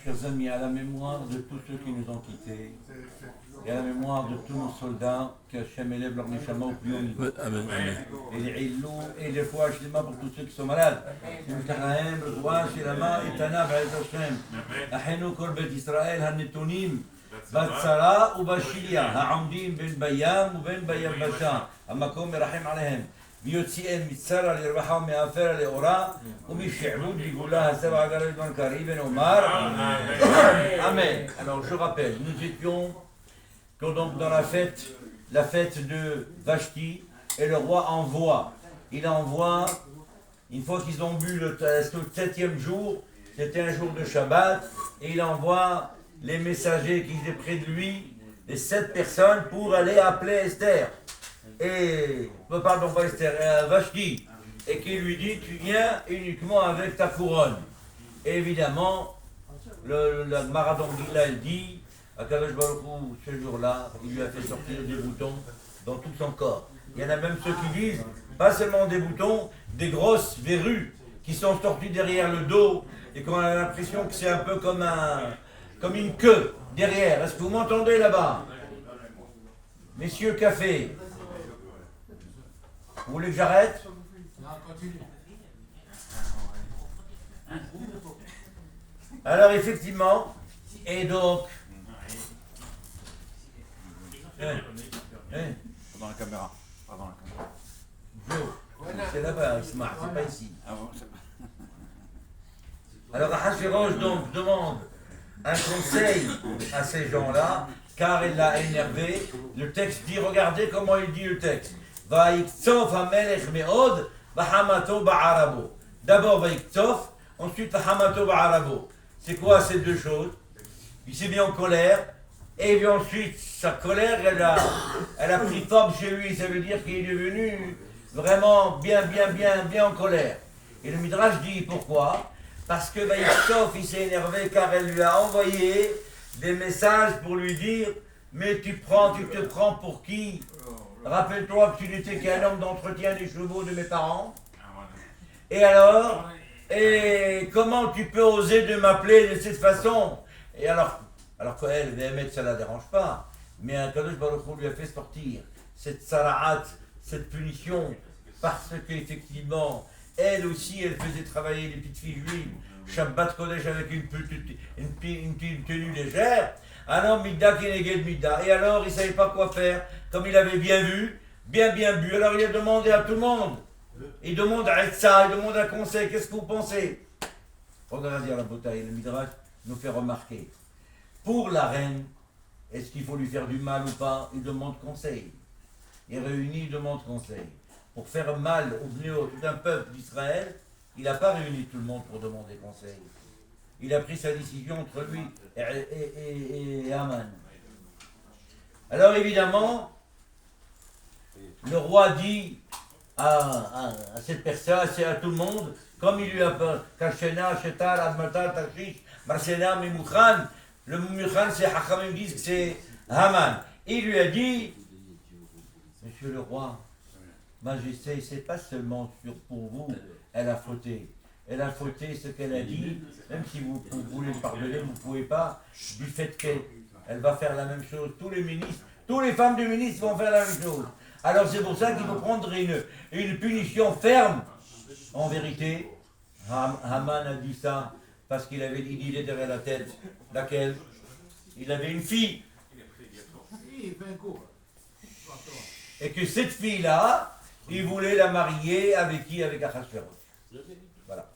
Chers amis, à la mémoire de tous ceux qui nous ont quittés, et à la mémoire de tous nos soldats, qu'Hachem élève leur neshama au plus haut niveau. Amen, amen. Et les illous, et les fois Shlema pour tous ceux qui sont malades. Shemitachahem, Rezoua, Shelama, Etana, B'ez Hashem. Achenu kol bet Israël, hanetonim, batzara ou bashilia, ha'amdim ben bayam ou ben bayabasha, hamakom merachem alehem. ויוציאם מצרה לרווחה ומאפרה לאורה ומשעבוד לגאולה הסבע הגרעין בנקרי ונאמר Amen. Alors je rappelle, nous étions donc dans la fête de Vashti et le roi envoie. Il envoie, une fois qu'ils ont bu le 7e jour, c'était un jour de Shabbat, et il envoie les messagers qui étaient près de lui, les 7 personnes, pour aller appeler Esther. Pardon, pas Esther, Vashti, et qui lui dit, tu viens uniquement avec ta couronne. Et évidemment, le Maradon Gila, il dit, à Kadosh Baruch Hu, ce jour-là, il lui a fait sortir des boutons dans tout son corps. Il y en a même ceux qui disent, pas seulement des boutons, des grosses verrues qui sont sorties derrière le dos, et qu'on a l'impression que c'est un peu comme une queue derrière. Est-ce que vous m'entendez là-bas? Messieurs café, vous voulez que j'arrête? Non, continue. Alors effectivement, et donc... Dans la caméra. Pas dans la caméra. C'est là-bas, Isma, c'est pas ici. Ah bon, c'est... Alors Ahasuerus donc demande un conseil à ces gens-là, car il l'a énervé. Le texte dit, regardez comment il dit le texte. Vaïktsof hamelech me'od, vahamato ba'arabo. D'abord Vaïktsof, ensuite vahamato ba'arabo. C'est quoi ces deux choses? Il s'est mis en colère, et puis ensuite sa colère, elle a pris forme chez lui. Ça veut dire qu'il est devenu vraiment bien en colère. Et le Midrash dit pourquoi? Parce que Vaïktsof, il s'est énervé car elle lui a envoyé des messages pour lui dire, mais tu te prends pour qui? Rappelle-toi que tu n'étais qu'un homme d'entretien des chevaux de mes parents. Et alors, et comment tu peux oser de m'appeler de cette façon? Et alors qu'elle, Véhémet, ça ne la dérange pas. Mais un Kadosh Baruch Hu lui a fait sortir cette sara'at, cette punition, parce qu'effectivement, elle aussi, elle faisait travailler les petites filles juives, Shabbat Kodesh avec une tenue légère. Alors, Midda Keneged Midda. Et alors, il ne savait pas quoi faire. Comme il avait bien vu, bien bu, alors il a demandé à tout le monde. Il demande à Etsa, il demande un conseil. Qu'est-ce que vous pensez? Regardez la bouteille, le Midrash nous fait remarquer. Pour la reine, est-ce qu'il faut lui faire du mal ou pas? Il demande conseil. Il réunit, il demande conseil. Pour faire mal au bleu d'un peuple d'Israël, il n'a pas réuni tout le monde pour demander conseil. Il a pris sa décision entre lui et Haman. Alors évidemment, le roi dit à cette personne, à tout le monde, comme il lui a peur, Kashena, Shetar, Admatar, Tarshish, Marsena, Mimukhan, le Mimukhan, c'est Hachamim disent que c'est Haman. Il lui a dit, Monsieur le roi, Majesté, c'est pas seulement pour vous, elle a fauté. Elle a fauté ce qu'elle a dit, même si vous voulez pardonner, vous ne pouvez pas, du fait qu'elle va faire la même chose. Tous les ministres, toutes les femmes du ministre vont faire la même chose. Alors c'est pour ça qu'il faut prendre une punition ferme. En vérité, Haman a dit ça parce qu'il avait une idée derrière la tête. Laquelle? Il avait une fille. Et que cette fille-là, il voulait la marier avec qui? Avec Ahasuerus. Voilà.